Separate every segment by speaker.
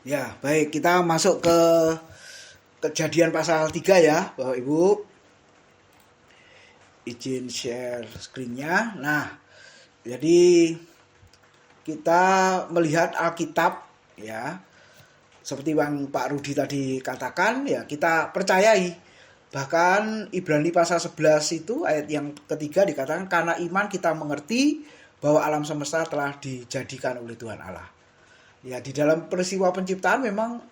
Speaker 1: Ya, baik, kita masuk ke Kejadian pasal 3 ya, Bapak Ibu. Izin share screen-nya. Nah, jadi kita melihat Alkitab ya. Seperti yang Pak Rudi tadi katakan, ya kita percayai. Bahkan Ibrani pasal 11 itu ayat yang ketiga dikatakan karena iman kita mengerti bahwa alam semesta telah dijadikan oleh Tuhan Allah. Ya, di dalam peristiwa penciptaan memang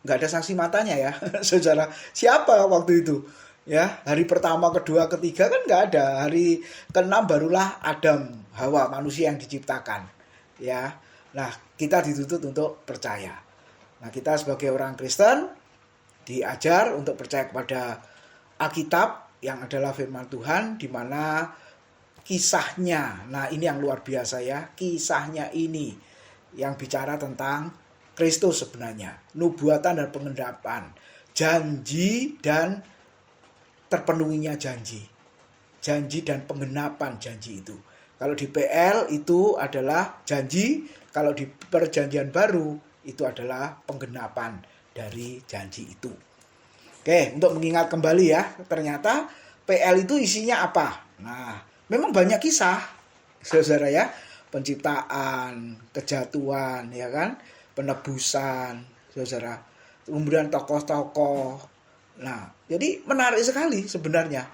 Speaker 1: nggak ada saksi matanya ya, saudara. Siapa waktu itu? Ya, hari pertama, kedua, ketiga kan nggak ada. Hari keenam barulah Adam, Hawa, manusia yang diciptakan. Ya, nah kita dituntut untuk percaya. Nah, kita sebagai orang Kristen diajar untuk percaya kepada Alkitab yang adalah firman Tuhan, di mana kisahnya, nah ini yang luar biasa ya, kisahnya ini yang bicara tentang Kristus sebenarnya, nubuatan dan pengendapan, janji dan terpenuhinya janji dan penggenapan janji itu. Kalau di PL itu adalah janji, kalau di perjanjian baru itu adalah penggenapan dari janji itu. Oke, untuk mengingat kembali ya, ternyata PL itu isinya apa? Nah, memang banyak kisah, saudara ya, penciptaan, kejatuhan, ya kan, penebusan, saudara, kemudian tokoh-tokoh. Nah, jadi menarik sekali sebenarnya.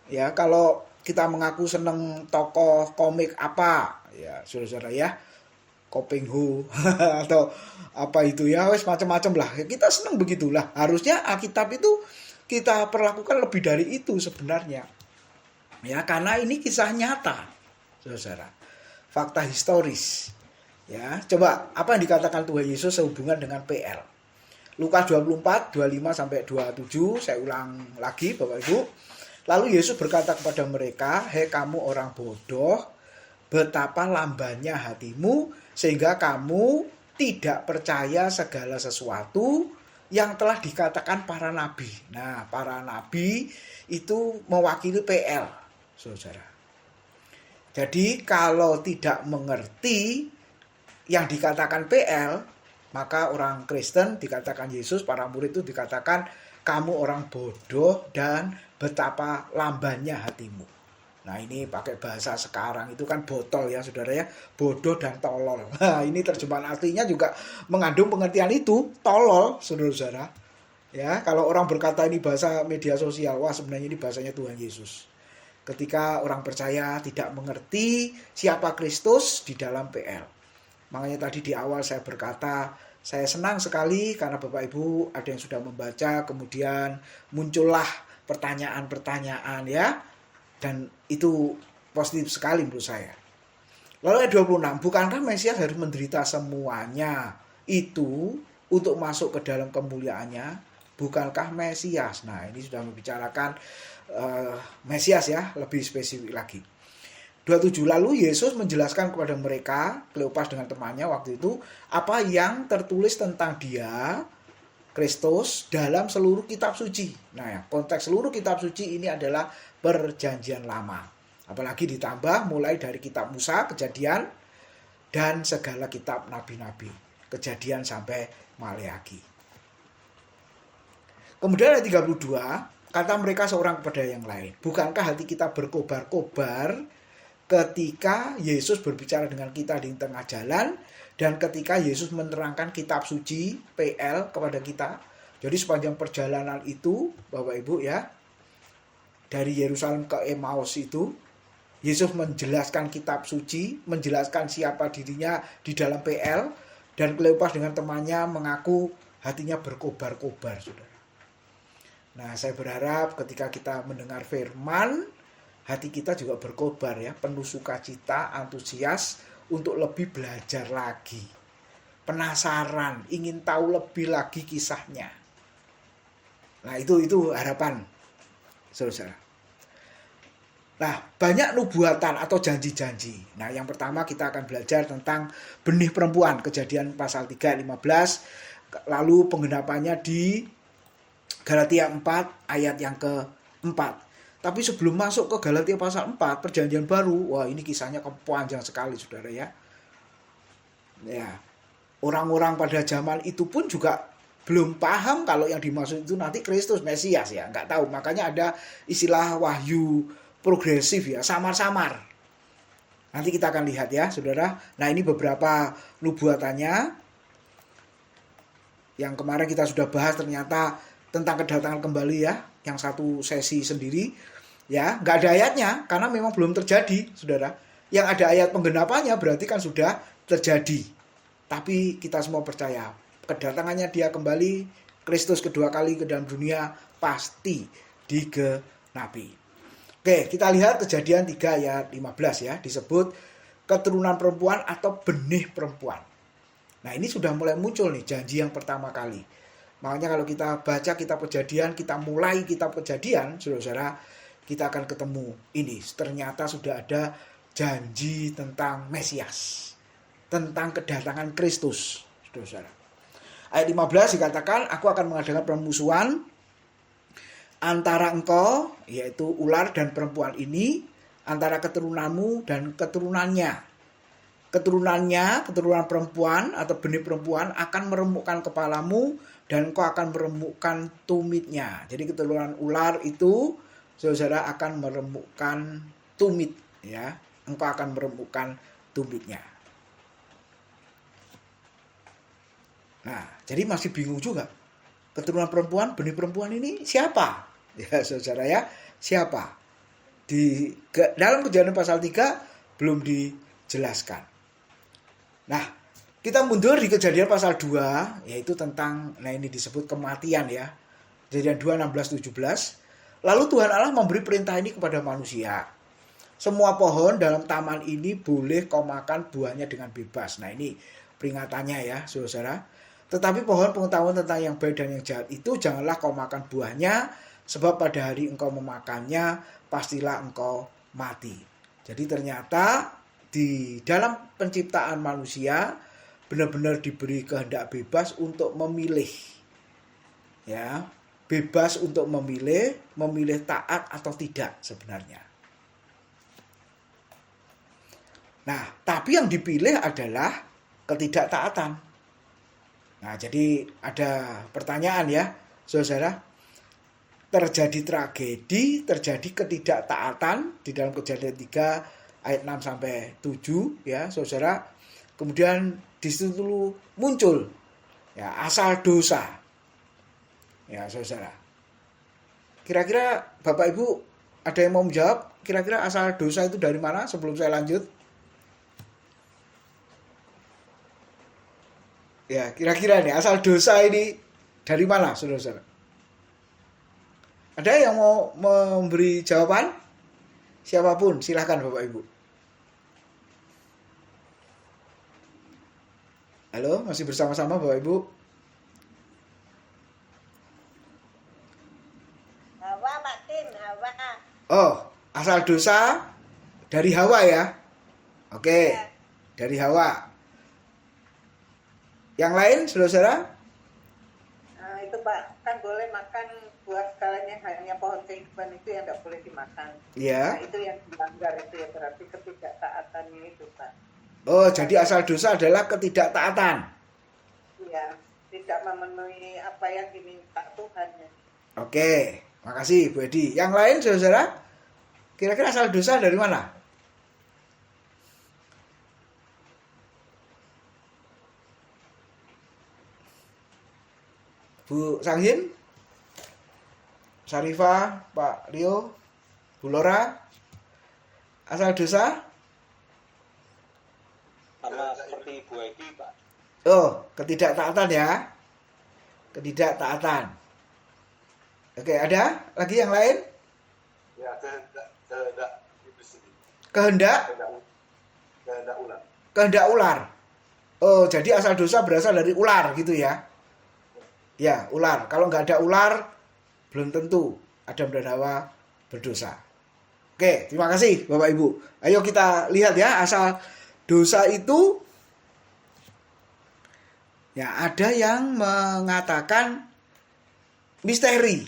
Speaker 1: Ya, kalau kita mengaku seneng tokoh komik apa, ya saudara ya, Koping Ho atau apa itu ya, wes macam-macam lah. Kita seneng begitulah. Harusnya Alkitab itu kita perlakukan lebih dari itu sebenarnya. Ya, karena ini kisah nyata, saudara. Fakta historis. Ya, coba apa yang dikatakan Tuhan Yesus sehubungan dengan PL. Lukas 24, 25 sampai 27, saya ulang lagi Bapak Ibu. Lalu Yesus berkata kepada mereka, "Hei kamu orang bodoh, betapa lambannya hatimu sehingga kamu tidak percaya segala sesuatu yang telah dikatakan para nabi." Nah, para nabi itu mewakili PL, saudara. Jadi kalau tidak mengerti yang dikatakan PL, maka orang Kristen dikatakan Yesus, para murid itu dikatakan kamu orang bodoh dan betapa lambannya hatimu. Nah, ini pakai bahasa sekarang itu kan botol ya saudara ya, bodoh dan tolol. Nah, ini terjemahan aslinya juga mengandung pengertian itu, tolol saudara-saudara. Ya, kalau orang berkata ini bahasa media sosial, wah sebenarnya ini bahasanya Tuhan Yesus. Ketika orang percaya tidak mengerti siapa Kristus di dalam PL. Makanya tadi di awal saya berkata, saya senang sekali karena Bapak Ibu ada yang sudah membaca, kemudian muncullah pertanyaan-pertanyaan ya. Dan itu positif sekali menurut saya. Lalu ayat 26, bukankah Mesias harus menderita semuanya itu untuk masuk ke dalam kemuliaannya? Bukankah Mesias? Nah, ini sudah membicarakan Mesias ya, lebih spesifik lagi. 27, lalu Yesus menjelaskan kepada mereka, Kleopas dengan temannya waktu itu, apa yang tertulis tentang dia, Kristus, dalam seluruh kitab suci. Nah ya, konteks seluruh kitab suci ini adalah perjanjian lama. Apalagi ditambah mulai dari kitab Musa, Kejadian, dan segala kitab nabi-nabi. Kejadian sampai Maleaki. Kemudian ayat 32, kata mereka seorang kepada yang lain, bukankah hati kita berkobar-kobar ketika Yesus berbicara dengan kita di tengah jalan dan ketika Yesus menerangkan kitab suci PL kepada kita. Jadi sepanjang perjalanan itu Bapak Ibu ya, dari Yerusalem ke Emmaus itu, Yesus menjelaskan kitab suci, menjelaskan siapa dirinya di dalam PL, dan Kleopas dengan temannya mengaku hatinya berkobar-kobar, saudara. Nah, saya berharap ketika kita mendengar firman, hati kita juga berkobar ya, penuh sukacita, antusias untuk lebih belajar lagi. Penasaran, ingin tahu lebih lagi kisahnya. Nah, itu harapan, saudara. Nah, banyak nubuatan atau janji-janji. Nah, yang pertama kita akan belajar tentang benih perempuan, Kejadian pasal 3 ayat 15, lalu penggenapannya di Galatia 4 ayat yang ke-4. Tapi sebelum masuk ke Galatia pasal 4, perjanjian baru, wah ini kisahnya panjang sekali saudara ya. Ya. orang-orang pada zaman itu pun juga belum paham kalau yang dimaksud itu nanti Kristus Mesias ya, nggak tahu. Makanya ada istilah wahyu progresif ya, samar-samar. Nanti kita akan lihat ya, saudara. Nah, ini beberapa nubuatannya yang kemarin kita sudah bahas, ternyata tentang kedatangan kembali ya, yang satu sesi sendiri ya, nggak ada ayatnya karena memang belum terjadi, saudara. Yang ada ayat penggenapannya berarti kan sudah terjadi. Tapi kita semua percaya kedatangannya dia kembali, Kristus kedua kali ke dalam dunia pasti digenapi. Oke, kita lihat Kejadian 3 ayat 15 ya, disebut keturunan perempuan atau benih perempuan. Nah, ini sudah mulai muncul nih janji yang pertama kali. Makanya kalau kita baca kitab Kejadian, kita mulai kitab Kejadian, saudara-saudara, kita akan ketemu ini. Ternyata sudah ada janji tentang Mesias, tentang kedatangan Kristus, saudara-saudara. Ayat 15 dikatakan, aku akan mengadakan permusuhan antara engkau, yaitu ular dan perempuan ini, antara keturunanmu dan keturunannya. Keturunan perempuan atau benih perempuan akan meremukkan kepalamu dan engkau akan meremukkan tumitnya. Jadi keturunan ular itu, saudara, akan meremukkan tumit, ya. Engkau akan meremukkan tumitnya. Nah, jadi masih bingung juga. Keturunan perempuan, benih perempuan ini siapa? Ya, saudara ya, siapa? Dalam Kejadian pasal 3 belum dijelaskan. Nah, kita mundur di Kejadian pasal 2, yaitu tentang, nah ini disebut kematian ya. Kejadian 2, 16-17. Lalu Tuhan Allah memberi perintah ini kepada manusia. Semua pohon dalam taman ini boleh kau makan buahnya dengan bebas. Nah, ini peringatannya ya, saudara. Tetapi pohon pengetahuan tentang yang baik dan yang jahat itu janganlah kau makan buahnya, sebab pada hari engkau memakannya, pastilah engkau mati. Jadi ternyata di dalam penciptaan manusia benar-benar diberi kehendak bebas untuk memilih. Ya, bebas untuk memilih taat atau tidak sebenarnya. Nah, tapi yang dipilih adalah ketidaktaatan. Nah, jadi ada pertanyaan ya, saudara. Terjadi tragedi, terjadi ketidaktaatan di dalam Kejadian 3 ayat 6 sampai 7 ya, saudara. Kemudian di situ muncul ya asal dosa. Ya, saudara. Kira-kira Bapak Ibu ada yang mau menjawab? Kira-kira asal dosa itu dari mana sebelum saya lanjut? Ya, kira-kira nih asal dosa ini dari mana, saudara-saudara? Ada yang mau memberi jawaban? Siapapun, silahkan Bapak Ibu. Halo, masih bersama-sama Bapak Ibu?
Speaker 2: Hawa, Pak Tim, Hawa.
Speaker 1: Oh, asal dosa dari Hawa ya? Oke,
Speaker 2: Ya.
Speaker 1: dari Hawa. Yang lain, saudara-saudara?
Speaker 2: Nah, itu Pak, kan boleh makan buah skalanya, hanya pohon kehidupan itu yang tidak boleh dimakan.
Speaker 1: Iya.
Speaker 2: Nah, itu yang dilanggar itu ya, berarti ketidaktaatannya itu Pak.
Speaker 1: Oh, jadi asal dosa adalah ketidaktaatan.
Speaker 2: Iya, tidak memenuhi apa yang diminta Tuhan ya.
Speaker 1: Oke, makasih Bu Edi. Yang lain, saudara-saudara? Kira-kira asal dosa dari mana? Bu Sanghin, Sarifah, Pak Rio, Bu Lora, asal dosa?
Speaker 3: Sama seperti Bu Edi, Pak.
Speaker 1: Oh, ketidaktaatan ya. Ketidaktaatan. Oke, ada lagi yang lain?
Speaker 3: Ya, kehendak iblis ini.
Speaker 1: Kehendak
Speaker 3: Kehendak ular.
Speaker 1: kehendak ular. Oh, jadi asal dosa berasal dari ular gitu ya? Ya, ular. Kalau nggak ada ular, belum tentu Adam dan Hawa berdosa. Oke, terima kasih Bapak Ibu. Ayo kita lihat ya, asal dosa itu ya ada yang mengatakan misteri.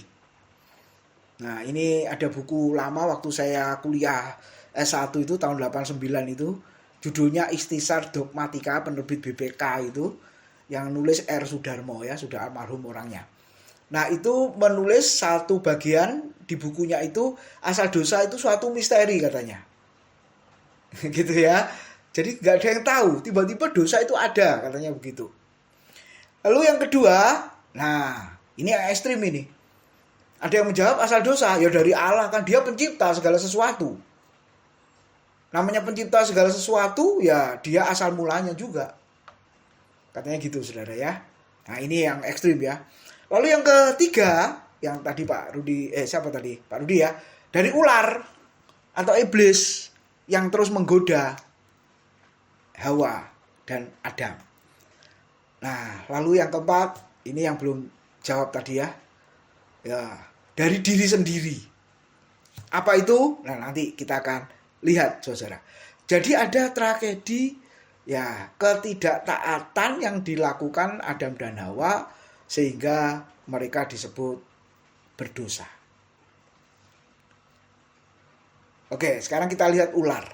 Speaker 1: Nah, ini ada buku lama waktu saya kuliah S1 itu tahun 89 itu, judulnya Ikhtisar Dogmatika, penerbit BPK itu. yang nulis R. Sudarmo ya, sudah almarhum orangnya. Nah itu menulis satu bagian di bukunya itu, asal dosa itu suatu misteri katanya. Gitu ya. Jadi nggak ada yang tahu, tiba-tiba dosa itu ada, katanya begitu. Lalu yang kedua, nah ini yang ekstrim ini. Ada yang menjawab asal dosa, ya dari Allah, kan dia pencipta segala sesuatu. Namanya pencipta segala sesuatu, ya dia asal mulanya juga. Katanya gitu saudara ya. Nah ini yang ekstrim ya. Lalu yang ketiga, yang tadi Pak Rudi, Pak Rudi ya, dari ular atau iblis yang terus menggoda Hawa dan Adam. Nah, lalu yang keempat, ini yang belum jawab tadi ya. Ya, dari diri sendiri. Apa itu? Nah, nanti kita akan lihat, saudara. Jadi ada tragedi ya, ketidaktaatan yang dilakukan Adam dan Hawa sehingga mereka disebut berdosa. Oke, sekarang kita lihat ular.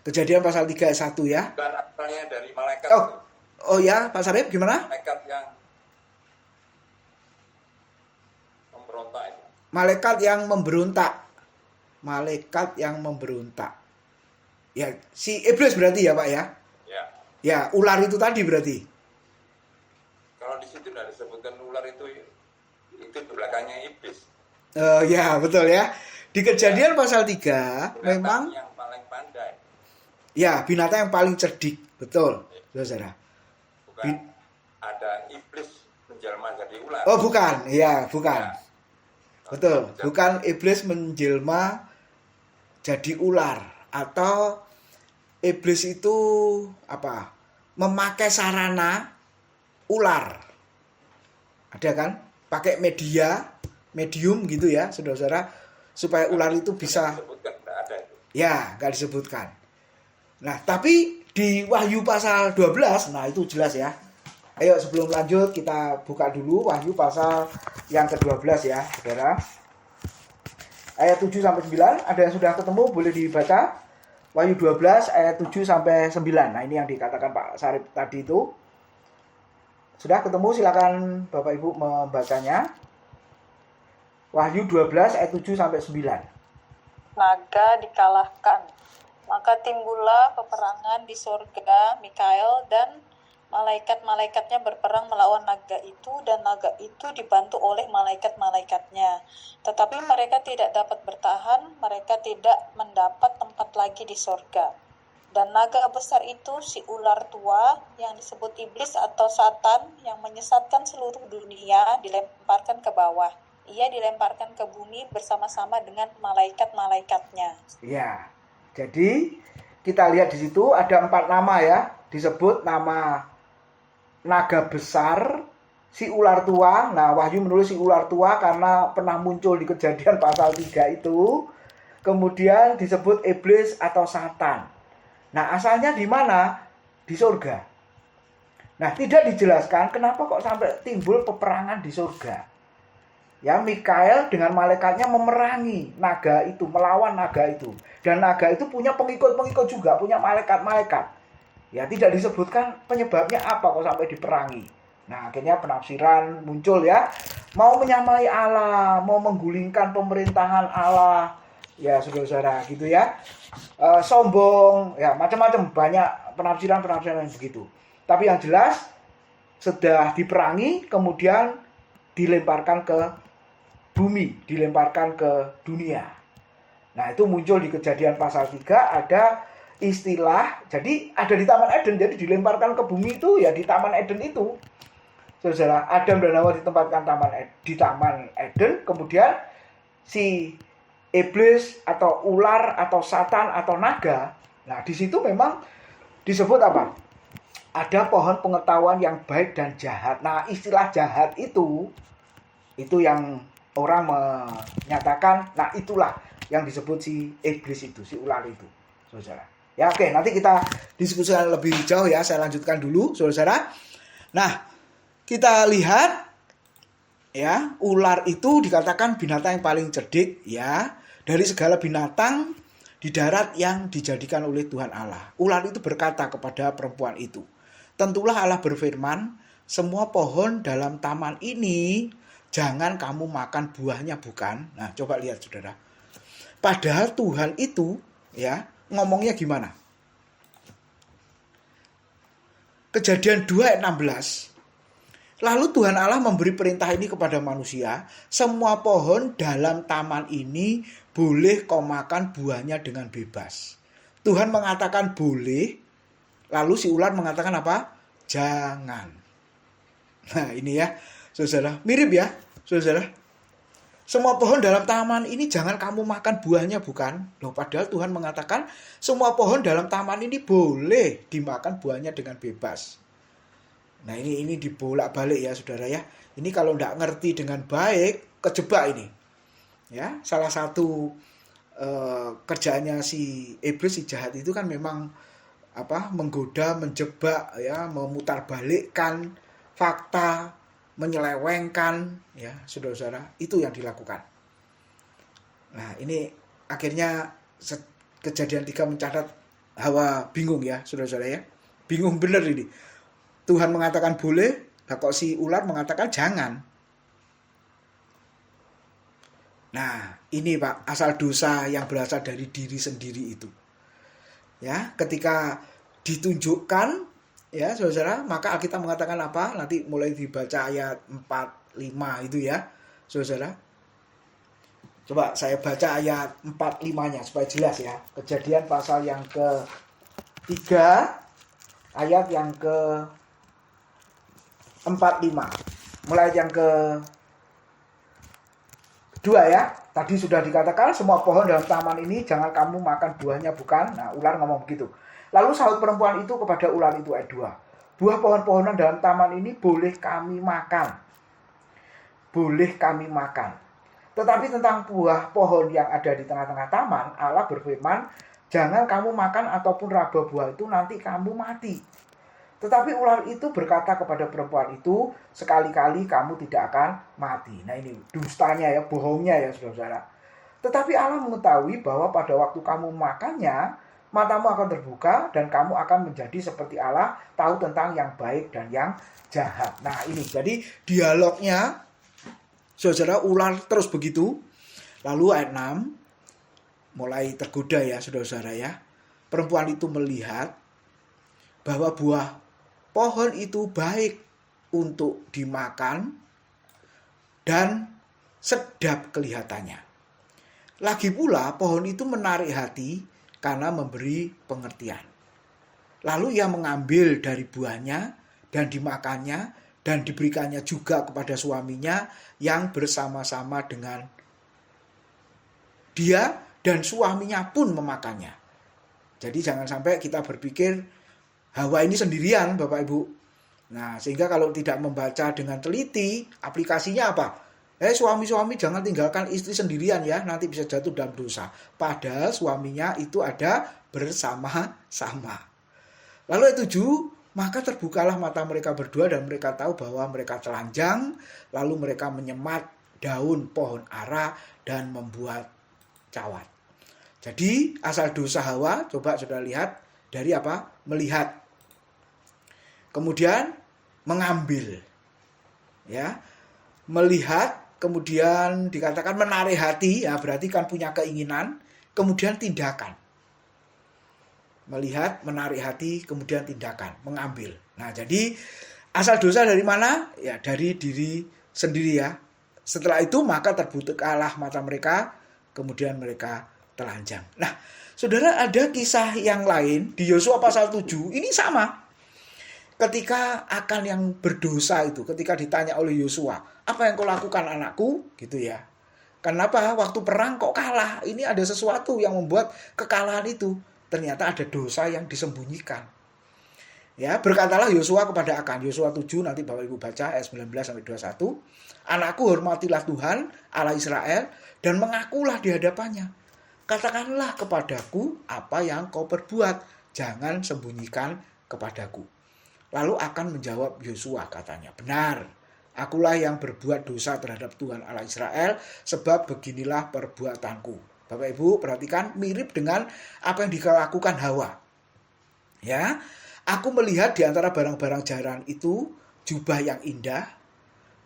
Speaker 1: Kejadian pasal 3 ayat 1 ya.
Speaker 3: Bukan asalnya dari malaikat.
Speaker 1: Oh ya, Pak Sarip gimana?
Speaker 3: Malaikat yang memberontak itu.
Speaker 1: Malaikat yang memberontak. Malaikat yang memberontak. Ya, si iblis berarti ya, Pak ya?
Speaker 3: Ya.
Speaker 1: Ya, ular itu tadi berarti.
Speaker 3: Kalau di situ tidak disebutkan ular itu belakangnya iblis.
Speaker 1: Ya, betul ya. Di Kejadian pasal 3
Speaker 3: Binatang
Speaker 1: memang
Speaker 3: yang paling pandai.
Speaker 1: ya, binatang yang paling cerdik, betul, saudara.
Speaker 3: Bukan ada iblis menjelma jadi ular.
Speaker 1: Oh, bukan. Ya, bukan.
Speaker 3: Ya.
Speaker 1: Betul, bukan iblis menjelma jadi ular atau iblis itu apa? Memakai sarana ular. Ada kan? Pakai medium gitu ya, saudara-saudara, supaya ular itu bisa
Speaker 3: Disebutkan, tidak ada itu.
Speaker 1: ya, nggak disebutkan. Nah, tapi di Wahyu pasal 12, nah itu jelas ya. Ayo sebelum lanjut kita buka dulu Wahyu pasal yang ke-12 ya, saudara. Ayat 7 sampai 9, ada yang sudah ketemu boleh dibaca. Wahyu 12 ayat 7 sampai 9. Nah, ini yang dikatakan Pak Sarip tadi itu. Sudah ketemu, silakan Bapak Ibu membacanya. Wahyu 12 ayat 7 sampai 9.
Speaker 4: Naga dikalahkan. Maka timbullah peperangan di sorga. Mikael dan malaikat-malaikatnya berperang melawan naga itu, dan naga itu dibantu oleh malaikat-malaikatnya. Tetapi mereka tidak dapat bertahan, mereka tidak mendapat tempat lagi di sorga. Dan naga besar itu, si ular tua yang disebut iblis atau Satan, yang menyesatkan seluruh dunia, dilemparkan ke bawah. Ia dilemparkan ke bumi bersama-sama dengan malaikat-malaikatnya.
Speaker 1: Ya, jadi kita lihat di situ ada 4 nama ya. Disebut nama naga besar, si ular tua. Nah, Wahyu menulis si ular tua karena pernah muncul di Kejadian pasal 3 itu. Kemudian disebut iblis atau Satan. Nah, asalnya di mana? Di surga. Nah, tidak dijelaskan kenapa kok sampai timbul peperangan di surga. Ya, Mikael dengan malaikatnya memerangi naga itu, melawan naga itu. Dan naga itu punya pengikut-pengikut juga, punya malaikat-malaikat. Ya, tidak disebutkan penyebabnya apa kok sampai diperangi. Nah, akhirnya penafsiran muncul ya. Mau menyamai Allah, mau menggulingkan pemerintahan Allah. Ya, saudara-saudara gitu ya. Sombong, ya macam-macam, banyak penafsiran-penafsiran yang begitu. Tapi yang jelas, sudah diperangi, kemudian dilemparkan ke bumi, dilemparkan ke dunia. Nah, itu muncul di Kejadian pasal 3, ada istilah, jadi ada di Taman Eden, jadi dilemparkan ke bumi itu ya di Taman Eden itu. Saudara, Adam dan Hawa ditempatkan di Taman Eden, kemudian si iblis atau ular atau Satan atau naga, nah di situ memang disebut apa? Ada pohon pengetahuan yang baik dan jahat. Nah, istilah jahat itu yang orang menyatakan, nah itulah yang disebut si iblis itu, si ular itu, saudara. Ya, oke, nanti kita diskusikan lebih jauh ya, saya lanjutkan dulu, saudara. Nah, kita lihat ya, ular itu dikatakan binatang yang paling cerdik ya, dari segala binatang di darat yang dijadikan oleh Tuhan Allah. Ular itu berkata kepada perempuan itu, tentulah Allah berfirman, semua pohon dalam taman ini jangan kamu makan buahnya, bukan? Nah, coba lihat saudara. Padahal Tuhan itu ya ngomongnya gimana? Kejadian 2 ayat 16. Lalu Tuhan Allah memberi perintah ini kepada manusia, semua pohon dalam taman ini boleh kau makan buahnya dengan bebas. Tuhan mengatakan boleh, lalu si ular mengatakan apa? Jangan. Nah ini ya, saudara, mirip ya, saudara. Semua pohon dalam taman ini jangan kamu makan buahnya, bukan? Loh, padahal Tuhan mengatakan semua pohon dalam taman ini boleh dimakan buahnya dengan bebas. Nah ini dibolak-balik ya saudara ya. Ini kalau tidak ngerti dengan baik, kejebak ini. Ya, salah satu kerjaannya si iblis, si jahat itu kan memang menggoda, menjebak ya, memutarbalikkan fakta, menyelewengkan ya, saudara-saudara, itu yang dilakukan. Nah, ini akhirnya kejadian 3 mencatat Hawa bingung ya, saudara-saudara ya. Bingung bener ini. Tuhan mengatakan boleh, kok si ular mengatakan jangan. Nah, ini Pak, asal dosa yang berasal dari diri sendiri itu. Ya, ketika ditunjukkan ya, saudara, maka Alkitab mengatakan apa? Nanti mulai dibaca ayat 4-5 itu ya, saudara. Coba saya baca ayat 4-5-nya supaya jelas ya. Kejadian pasal yang ke-3 ayat yang ke 4-5. Mulai yang ke-2 ya. Tadi sudah dikatakan semua pohon dalam taman ini jangan kamu makan buahnya, bukan? Nah, ular ngomong begitu. Lalu sahut perempuan itu kepada ular itu, ayat 2. Buah pohon-pohonan dalam taman ini boleh kami makan. Boleh kami makan. Tetapi tentang buah pohon yang ada di tengah-tengah taman, Allah berfirman, jangan kamu makan ataupun raba buah itu, nanti kamu mati. Tetapi ular itu berkata kepada perempuan itu, sekali-kali kamu tidak akan mati. Nah ini dustanya ya, bohongnya ya saudara-saudara. Tetapi Allah mengetahui bahwa pada waktu kamu makannya, matamu akan terbuka dan kamu akan menjadi seperti Allah, tahu tentang yang baik dan yang jahat. Nah ini, jadi dialognya, saudara, ular terus begitu. Lalu ayat 6, mulai tergoda ya saudara-saudara ya. Perempuan itu melihat bahwa buah pohon itu baik untuk dimakan dan sedap kelihatannya. Lagi pula pohon itu menarik hati karena memberi pengertian. Lalu ia mengambil dari buahnya dan dimakannya dan diberikannya juga kepada suaminya yang bersama-sama dengan dia, dan suaminya pun memakannya. Jadi jangan sampai kita berpikir Hawa ini sendirian, Bapak Ibu. Nah, sehingga kalau tidak membaca dengan teliti, aplikasinya apa? Suami-suami jangan tinggalkan istri sendirian ya, nanti bisa jatuh dalam dosa. Padahal suaminya itu ada bersama-sama. Lalu ayat 7, maka terbukalah mata mereka berdua dan mereka tahu bahwa mereka telanjang, lalu mereka menyemat daun pohon ara dan membuat cawat. Jadi asal dosa Hawa, coba saudara lihat dari apa? Melihat. Kemudian mengambil. Ya. Melihat, kemudian dikatakan menarik hati, ya berarti kan punya keinginan, kemudian tindakan. Melihat, menarik hati, kemudian tindakan, mengambil. Nah, jadi asal dosa dari mana? Ya dari diri sendiri ya. Setelah itu maka terbukalah mata mereka, kemudian mereka telanjang. Nah, saudara, ada kisah yang lain di Yosua pasal 7, ini sama. Ketika Akan yang berdosa itu, ketika ditanya oleh Yosua, apa yang kau lakukan anakku? Gitu ya. Kenapa waktu perang kok kalah? Ini ada sesuatu yang membuat kekalahan itu. Ternyata ada dosa yang disembunyikan. Ya, berkatalah Yosua kepada Akan. Yosua 7 nanti Bapak Ibu baca ayat 19-21. Anakku, hormatilah Tuhan Allah Israel dan mengakulah di hadapannya. Katakanlah kepadaku apa yang kau perbuat. Jangan sembunyikan kepadaku. Lalu Akan menjawab Yosua, katanya, benar, akulah yang berbuat dosa terhadap Tuhan Allah Israel, sebab beginilah perbuatanku. Bapak Ibu perhatikan, mirip dengan apa yang dilakukan Hawa. Ya, Aku melihat di antara barang-barang jarang itu jubah yang indah,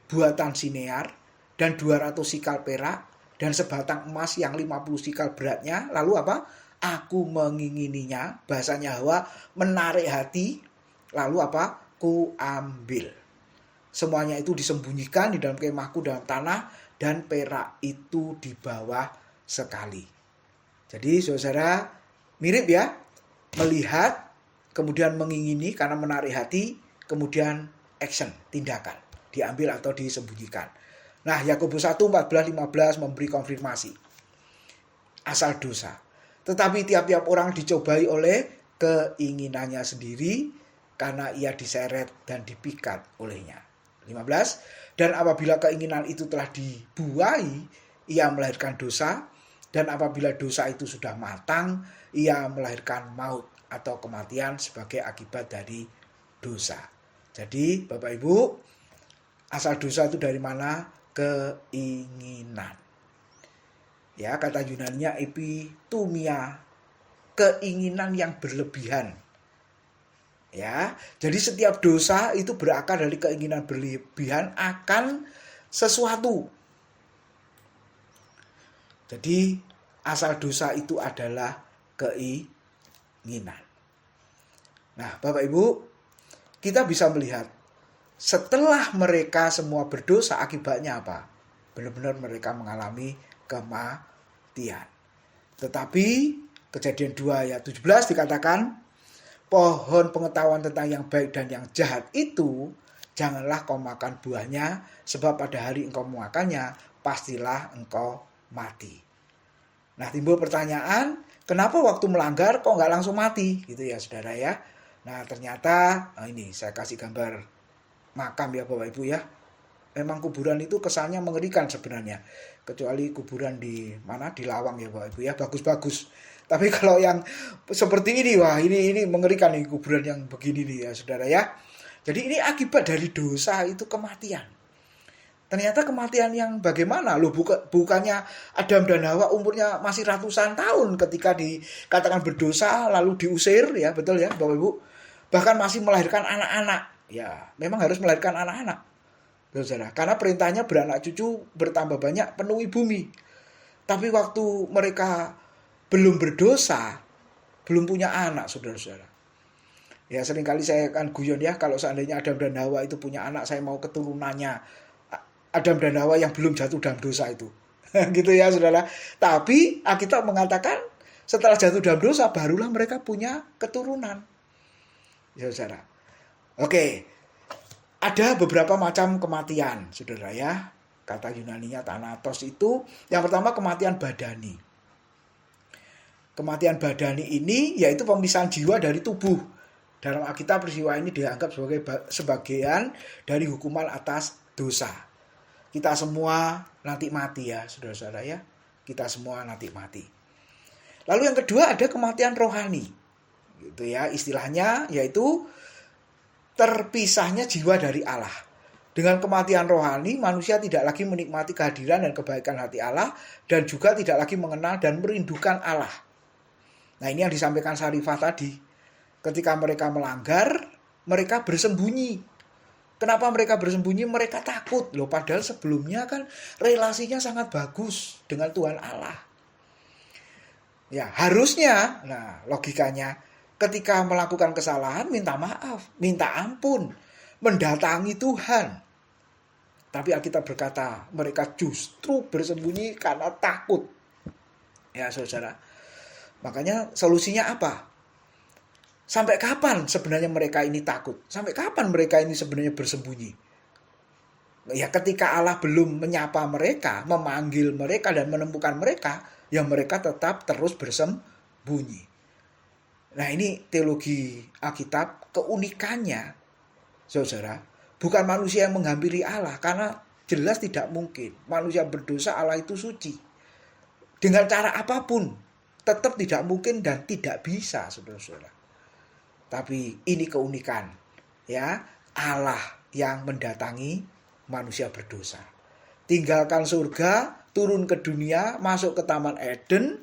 Speaker 1: buatan Sinear, dan 200 sikal perak, dan sebatang emas yang 50 sikal beratnya. Lalu apa? Aku mengingininya, bahasanya Hawa, menarik hati. Lalu apa? Ku ambil. Semuanya itu disembunyikan di dalam kemahku dalam tanah, dan perak itu di bawah sekali. Jadi saudara, mirip ya, melihat, kemudian mengingini karena menarik hati, kemudian action, tindakan, diambil atau disembunyikan. Nah, Yakobus 1, 14, 15 memberi konfirmasi. Asal dosa. Tetapi tiap-tiap orang dicobai oleh keinginannya sendiri, karena ia diseret dan dipikat olehnya. 15. Dan apabila keinginan itu telah dibuai, ia melahirkan dosa. Dan apabila dosa itu sudah matang, ia melahirkan maut atau kematian sebagai akibat dari dosa. Jadi Bapak Ibu, asal dosa itu dari mana? Keinginan. Ya, kata Yunaninya epitumia, keinginan yang berlebihan. Ya, jadi setiap dosa itu berakar dari keinginan berlebihan akan sesuatu. Jadi asal dosa itu adalah keinginan. Nah, Bapak Ibu, kita bisa melihat setelah mereka semua berdosa, akibatnya apa? Benar-benar mereka mengalami kematian. Tetapi Kejadian 2 ayat 17 dikatakan, pohon pengetahuan tentang yang baik dan yang jahat itu janganlah kau makan buahnya, sebab pada hari engkau memakannya pastilah engkau mati. Nah, timbul pertanyaan, kenapa waktu melanggar kok nggak langsung mati? Gitu ya saudara ya. Nah, ternyata ini saya kasih gambar makam ya Bapak Ibu ya. Memang kuburan itu kesannya mengerikan sebenarnya. Kecuali kuburan di mana? Di Lawang ya Bapak Ibu ya, bagus-bagus. Tapi kalau yang seperti ini, wah ini mengerikan nih, kuburan yang begini nih ya saudara ya. Jadi ini akibat dari dosa itu kematian. Ternyata kematian yang bagaimana? Loh, bukannya Adam dan Hawa umurnya masih ratusan tahun ketika dikatakan berdosa lalu diusir ya, betul ya Bapak Ibu. Bahkan masih melahirkan anak-anak. Ya, memang harus melahirkan anak-anak. Saudara, karena perintahnya beranak cucu bertambah banyak, penuhi bumi. Tapi waktu mereka belum berdosa, belum punya anak, saudara-saudara. Ya, seringkali saya akan guyon ya, kalau seandainya Adam dan Hawa itu punya anak, saya mau keturunannya Adam dan Hawa yang belum jatuh dalam dosa itu. Gitu ya, saudara. Tapi Alkitab mengatakan setelah jatuh dalam dosa, barulah mereka punya keturunan. Ya, saudara. Oke, ada beberapa macam kematian, saudara ya. Kata Yunaninya thanatos itu, yang pertama kematian badani. Kematian badani ini yaitu pemisahan jiwa dari tubuh. Dalam Alkitab peristiwa ini dianggap sebagai sebagian dari hukuman atas dosa. Kita semua nanti mati ya, saudara-saudara ya. Kita semua nanti mati. Lalu yang kedua ada kematian rohani. Gitu ya, istilahnya yaitu terpisahnya jiwa dari Allah. Dengan kematian rohani, manusia tidak lagi menikmati kehadiran dan kebaikan hati Allah, dan juga tidak lagi mengenal dan merindukan Allah. Nah, ini yang disampaikan Syarifah tadi. Ketika mereka melanggar, mereka bersembunyi. Kenapa mereka bersembunyi? Mereka takut. Loh, padahal sebelumnya kan relasinya sangat bagus dengan Tuhan Allah. Ya, harusnya, nah logikanya, ketika melakukan kesalahan, minta maaf, minta ampun, mendatangi Tuhan. Tapi Alkitab berkata, mereka justru bersembunyi karena takut. Ya, saudara. Makanya solusinya apa? Sampai kapan sebenarnya mereka ini takut? Sampai kapan mereka ini sebenarnya bersembunyi? Ya, ketika Allah belum menyapa mereka, memanggil mereka dan menemukan mereka, ya mereka tetap terus bersembunyi. Nah, ini teologi Alkitab, keunikannya, saudara, bukan manusia yang menghampiri Allah, karena jelas tidak mungkin. Manusia berdosa, Allah itu suci. Dengan cara apapun, tetap tidak mungkin dan tidak bisa, saudara-saudara. Tapi ini keunikan, ya, Allah yang mendatangi manusia berdosa. Tinggalkan surga, turun ke dunia, masuk ke Taman Eden,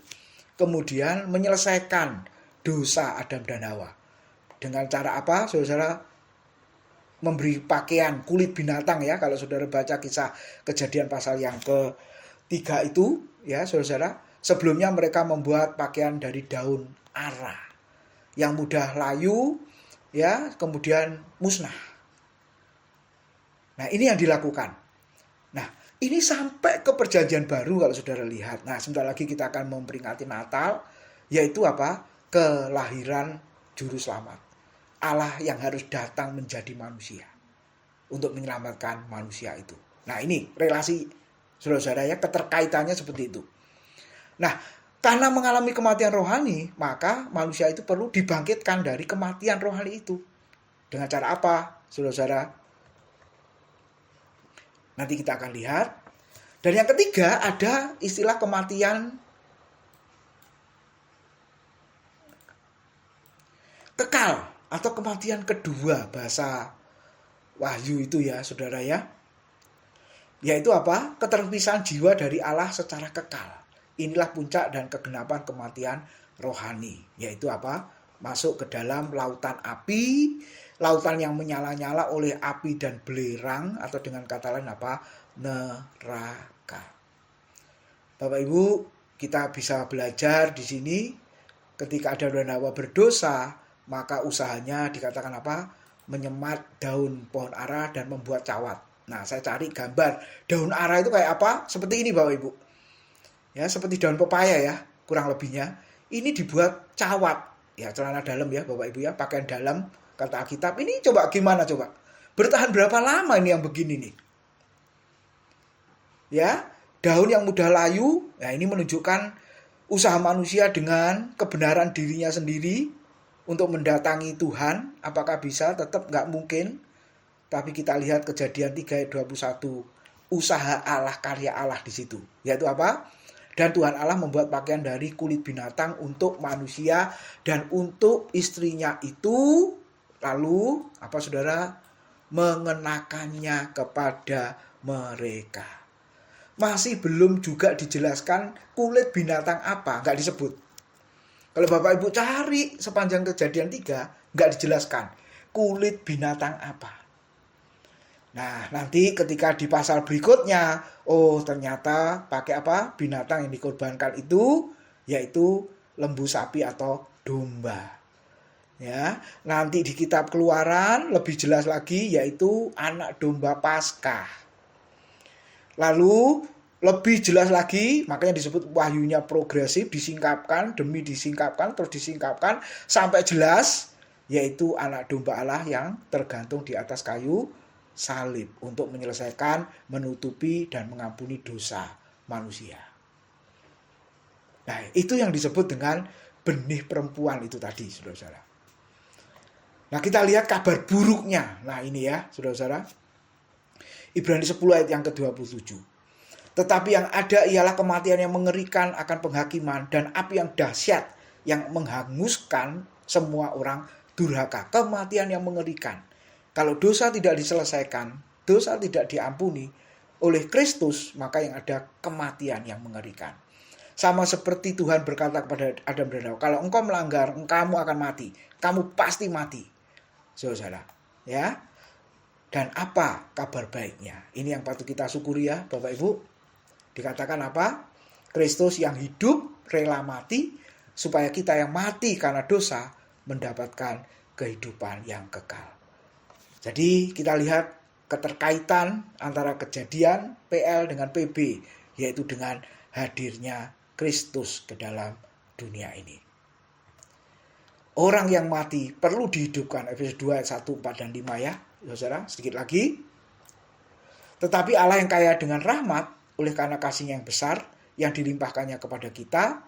Speaker 1: kemudian menyelesaikan dosa Adam dan Hawa. Dengan cara apa? Saudara memberi pakaian kulit binatang ya. Kalau saudara baca kisah Kejadian pasal yang ke-3 itu ya saudara. Sebelumnya mereka membuat pakaian dari daun ara yang mudah layu ya, kemudian musnah. Nah, ini yang dilakukan. Nah, ini sampai ke perjanjian baru kalau saudara lihat. Nah, sebentar lagi kita akan memperingati Natal, yaitu apa? Kelahiran Juru Selamat. Allah yang harus datang menjadi manusia untuk menyelamatkan manusia itu. Nah, ini relasi saudara-saudara ya, keterkaitannya seperti itu. Nah, karena mengalami kematian rohani, maka manusia itu perlu dibangkitkan dari kematian rohani itu. Dengan cara apa, saudara-saudara? Nanti kita akan lihat. Dan yang ketiga ada istilah kematian kekal atau kematian kedua, bahasa Wahyu itu ya saudara ya. Yaitu apa? Keterpisahan jiwa dari Allah secara kekal. Inilah puncak dan kegenapan kematian rohani. Yaitu apa? Masuk ke dalam lautan api, lautan yang menyala-nyala oleh api dan belerang, atau dengan kata lain apa? Neraka. Bapak Ibu, kita bisa belajar di sini ketika Adam dan Hawa berdosa, maka usahanya dikatakan apa? Menyemat daun pohon ara dan membuat cawat. Nah, saya cari gambar daun ara itu kayak apa? Seperti ini Bapak Ibu. Ya, seperti daun pepaya ya, kurang lebihnya. Ini dibuat cawat. Ya, celana dalam ya Bapak Ibu ya, pakaian dalam kata Alkitab. Ini coba gimana coba? Bertahan berapa lama ini yang begini nih? Ya, daun yang mudah layu. Nah, ini menunjukkan usaha manusia dengan kebenaran dirinya sendiri untuk mendatangi Tuhan. Apakah bisa? Tetap nggak mungkin. Tapi kita lihat Kejadian 3 ayat 21. Usaha Allah, karya Allah di situ. Yaitu apa? Dan Tuhan Allah membuat pakaian dari kulit binatang untuk manusia dan untuk istrinya itu. Lalu, apa saudara? Mengenakannya kepada mereka. Masih belum juga dijelaskan kulit binatang apa. Nggak disebut. Kalau Bapak Ibu cari sepanjang Kejadian 3, nggak dijelaskan. Kulit binatang apa. Nah, nanti ketika di pasal berikutnya, oh ternyata pakai apa? Binatang yang dikorbankan itu, yaitu lembu sapi atau domba. Ya, nanti di kitab Keluaran lebih jelas lagi, yaitu anak domba Paskah. Lalu lebih jelas lagi, makanya disebut wahyunya progresif, disingkapkan demi disingkapkan, terus disingkapkan sampai jelas, yaitu anak domba Allah yang tergantung di atas kayu salib untuk menyelesaikan, menutupi dan mengampuni dosa manusia. Nah, itu yang disebut dengan benih perempuan itu tadi, saudara-saudara. Nah, kita lihat kabar buruknya. Nah, ini ya, saudara-saudara. Ibrani 10 ayat yang ke-27. Tetapi yang ada ialah kematian yang mengerikan akan penghakiman dan api yang dahsyat yang menghanguskan semua orang durhaka. Kematian yang mengerikan. Kalau dosa tidak diselesaikan, dosa tidak diampuni oleh Kristus, maka yang ada kematian yang mengerikan. Sama seperti Tuhan berkata kepada Adam dan Hawa, kalau engkau melanggar, kamu akan mati. Kamu pasti mati. Saudara, ya. Dan apa kabar baiknya? Ini yang patut kita syukuri ya, Bapak Ibu. Dikatakan apa? Kristus yang hidup, rela mati, supaya kita yang mati karena dosa mendapatkan kehidupan yang kekal. Jadi kita lihat keterkaitan antara Kejadian PL dengan PB, yaitu dengan hadirnya Kristus ke dalam dunia ini. Orang yang mati perlu dihidupkan, Efesus 2 ayat 1, 4, dan 5 ya, saudara, sedikit lagi. Tetapi Allah yang kaya dengan rahmat, oleh karena kasih-Nya yang besar, yang dilimpahkannya kepada kita,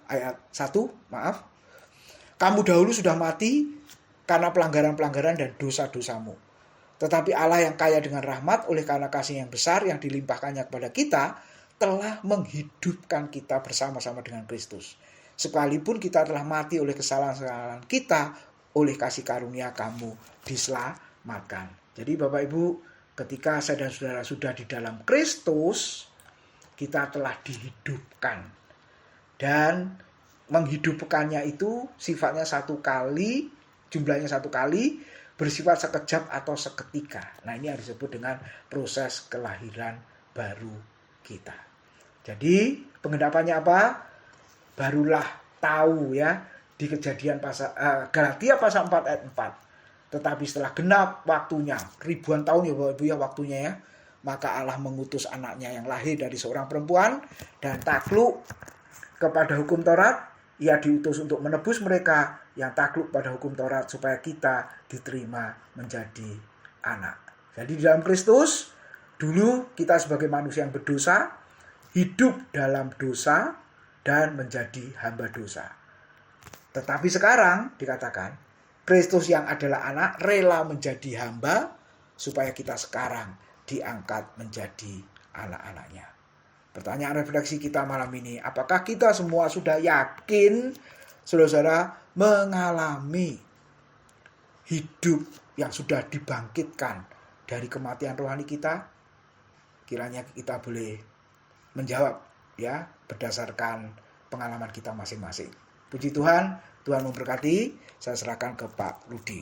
Speaker 1: ayat 1, maaf. Kamu dahulu sudah mati karena pelanggaran-pelanggaran dan dosa-dosamu. Tetapi Allah yang kaya dengan rahmat, oleh karena kasih yang besar yang dilimpahkannya kepada kita, telah menghidupkan kita bersama-sama dengan Kristus. Sekalipun kita telah mati oleh kesalahan-kesalahan kita, oleh kasih karunia kamu diselamatkan. Jadi Bapak Ibu, ketika saya dan saudara sudah di dalam Kristus, kita telah dihidupkan. Dan menghidupkannya itu sifatnya satu kali, jumlahnya 1 kali, bersifat sekejap atau seketika. Nah, ini yang disebut dengan proses kelahiran baru kita. Jadi penggenapannya apa? Barulah tahu ya di Kejadian Galatia pasal 4 ayat 4. Tetapi setelah genap waktunya, ribuan tahun ya Bapak Ibu ya waktunya ya, maka Allah mengutus anaknya yang lahir dari seorang perempuan dan takluk kepada hukum Taurat. Ia diutus untuk menebus mereka yang takluk pada hukum Taurat supaya kita diterima menjadi anak. Jadi di dalam Kristus, dulu kita sebagai manusia yang berdosa, hidup dalam dosa dan menjadi hamba dosa. Tetapi sekarang dikatakan, Kristus yang adalah anak rela menjadi hamba supaya kita sekarang diangkat menjadi anak-anaknya. Pertanyaan refleksi kita malam ini, apakah kita semua sudah yakin, saudara-saudara, mengalami hidup yang sudah dibangkitkan dari kematian rohani kita? Kiranya kita boleh menjawab ya berdasarkan pengalaman kita masing-masing. Puji Tuhan, Tuhan memberkati. Saya serahkan ke Pak Rudi.